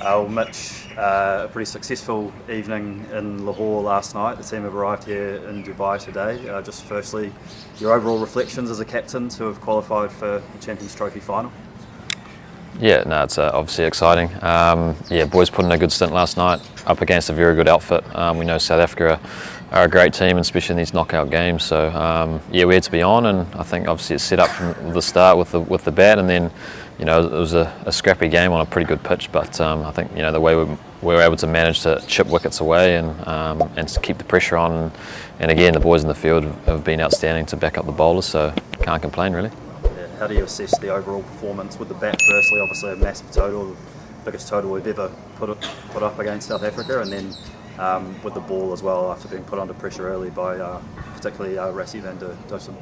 Mitch, a pretty successful evening in Lahore last night. The team have arrived here in Dubai today. Just firstly, your overall reflections as a captain to have qualified for the Champions Trophy final. Yeah, no, it's obviously exciting. Boys put in a good stint last night up against a very good outfit. We know South Africa are a great team, especially in these knockout games. So we had to be on, and I think obviously it's set up from the start with the bat, and then it was a scrappy game on a pretty good pitch. But I think the way we were able to manage to chip wickets away and to keep the pressure on, and again the boys in the field have been outstanding to back up the bowlers. So can't complain really. How do you assess the overall performance with the bat? Firstly, obviously a massive total, the biggest total we've ever put up against South Africa, and then with the ball as well after being put under pressure early by particularly Rassie van der Dussen.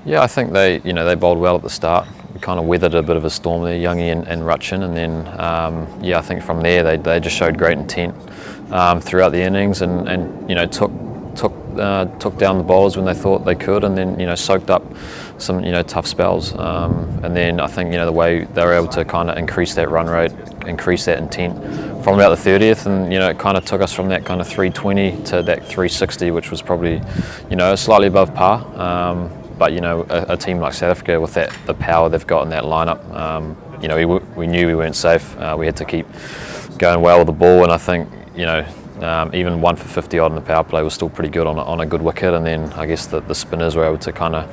Yeah, I think they bowled well at the start. We kind of weathered a bit of a storm there, Youngie and Rutchin, and then I think from there they just showed great intent throughout the innings and took down the bowlers when they thought they could, and then soaked up some tough spells, and then I think the way they were able to kind of increase that run rate, increase that intent from about the 30th, and it kind of took us from that kind of 320 to that 360, which was probably slightly above par. But a team like South Africa with the power they've got in that lineup, we knew we weren't safe. We had to keep going well with the ball, and I think even 1 for 50 odd in the power play was still pretty good on a good wicket, and then I guess the spinners were able to kind of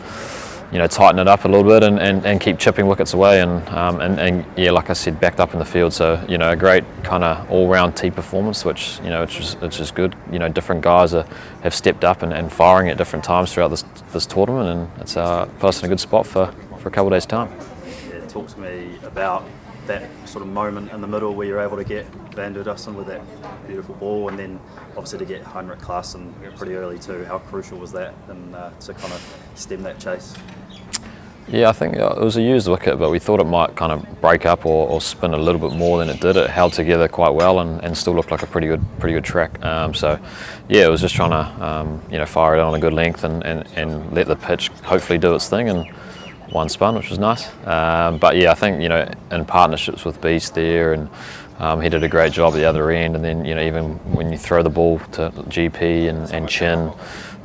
tighten it up a little bit and keep chipping wickets away, and like I said, backed up in the field. So a great kind of all-round team performance, which it's just good. Different guys have stepped up and firing at different times throughout this tournament, and it's put us in a good spot for a couple of days' time. Yeah, talk to me about that sort of moment in the middle where you're able to get Van der Dussen with that beautiful ball, and then obviously to get Heinrich Klaassen pretty early too. How crucial was that, and to kind of stem that chase? Yeah, I think it was a used wicket, but we thought it might kind of break up or spin a little bit more than it did. It held together quite well and still looked like a pretty good track. It was just trying to fire it on a good length and let the pitch hopefully do its thing, and one spun, which was nice. I think in partnerships with Beast there, and he did a great job at the other end, and then even when you throw the ball to GP and Chin,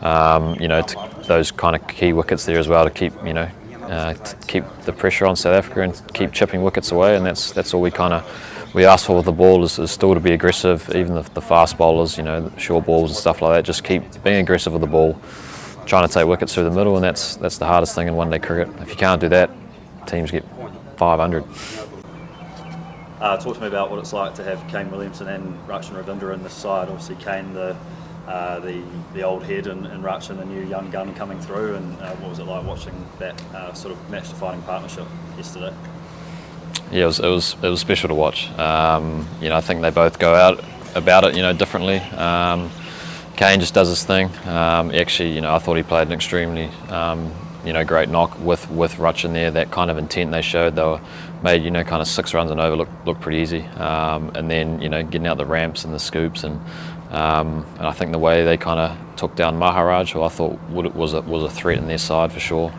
to those kind of key wickets there as well to keep keep the pressure on South Africa and keep chipping wickets away, and that's all we ask for with the ball is still to be aggressive. Even the fast bowlers, the short balls and stuff like that, just keep being aggressive with the ball, trying to take wickets through the middle, and that's the hardest thing in one-day cricket. If you can't do that, teams get 500. Talk to me about what it's like to have Kane Williamson and Rachin Ravindra in this side. Obviously Kane the old head, and Rachin the new young gun coming through, and what was it like watching that sort of match-defining partnership yesterday? Yeah, it was special to watch. I think they both go out about it differently. Kane just does his thing. Actually, I thought he played an extremely great knock with Rachin there. That kind of intent they showed, they were made kind of 6 runs and over look pretty easy, and then getting out the ramps and the scoops, and I think the way they kind of took down Maharaj, who I thought was a threat in their side for sure.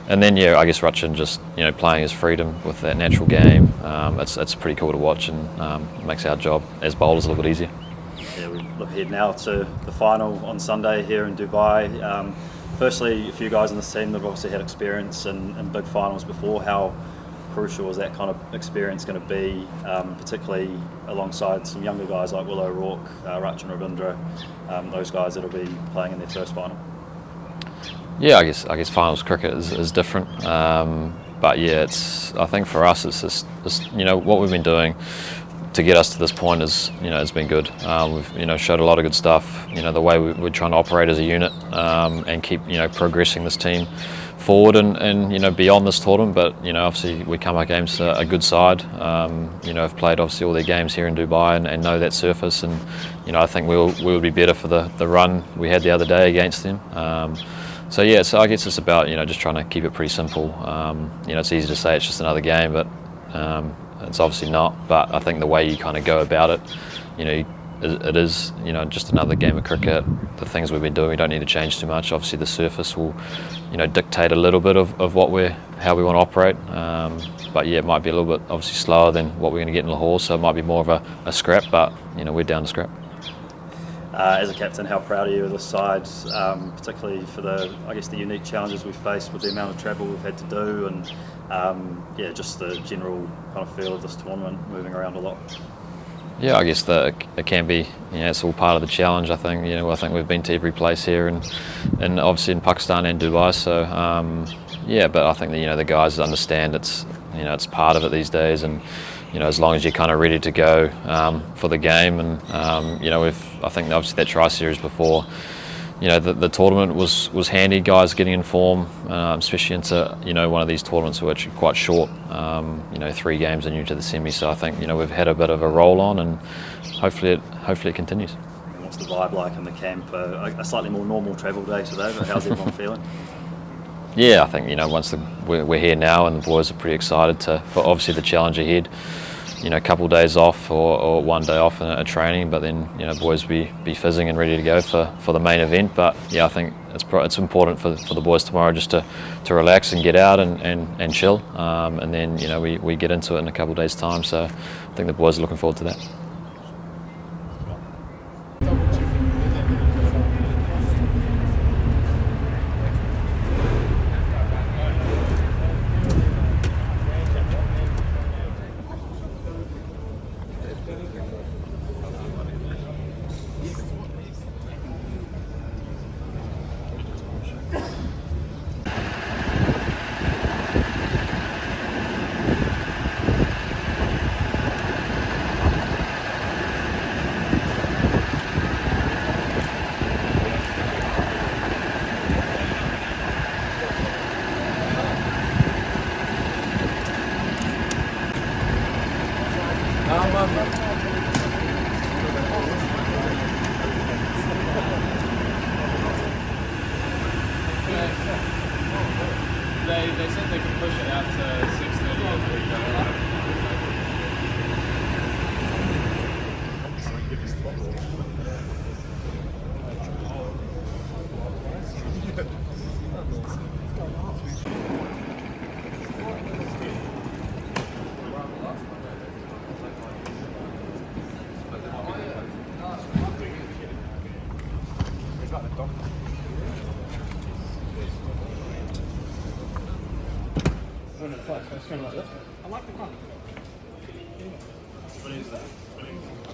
And then I guess Rachin just playing his freedom with that natural game. It's pretty cool to watch, and makes our job as bowlers a little bit easier. Yeah, we look ahead now to the final on Sunday here in Dubai. Firstly, a few guys in this team that have obviously had experience in big finals before. How crucial is that kind of experience going to be, particularly alongside some younger guys like Will O'Rourke, Rachin Ravindra, those guys that will be playing in their first final? Yeah, I guess finals cricket is different, but yeah, I think for us it's just what we've been doing to get us to this point is has been good. We've showed a lot of good stuff. The way we're trying to operate as a unit, and keep progressing this team forward and beyond this tournament. But obviously we come up against a good side. Have played obviously all their games here in Dubai and know that surface, and I think we would be better for the run we had the other day against them. So I guess it's about just trying to keep it pretty simple. It's easy to say it's just another game, but it's obviously not. But I think the way you kind of go about it, it is just another game of cricket. The things we've been doing, we don't need to change too much. Obviously the surface will dictate a little bit of how we want to operate. but yeah, it might be a little bit obviously slower than what we're going to get in Lahore, so it might be more of a scrap, but we're down to scrap. As a captain, how proud are you of this side, particularly for the unique challenges we've faced with the amount of travel we've had to do, and just the general kind of feel of this tournament, moving around a lot? Yeah, I guess it can be. It's all part of the challenge. I think I think we've been to every place here, and obviously in Pakistan and Dubai. So but I think the guys understand it's part of it these days, and as long as you're kind of ready to go for the game, and I think obviously that tri series before. The tournament was handy, guys getting in form, especially into one of these tournaments which are quite short. 3 games and you're to the semi, so I think we've had a bit of a roll on, and hopefully it continues. What's the vibe like in the camp? A slightly more normal travel day today, but how's everyone feeling? Yeah, I think once we're here now, and the boys are pretty excited for obviously the challenge ahead. A couple of days off or 1 day off in a training, but then boys be fizzing and ready to go for the main event. But yeah, I think it's important for the boys tomorrow just to relax and get out and chill, and then we get into it in a couple of days' time. So I think the boys are looking forward to that. They said they could push it out to 6:30. I like the front. What is that?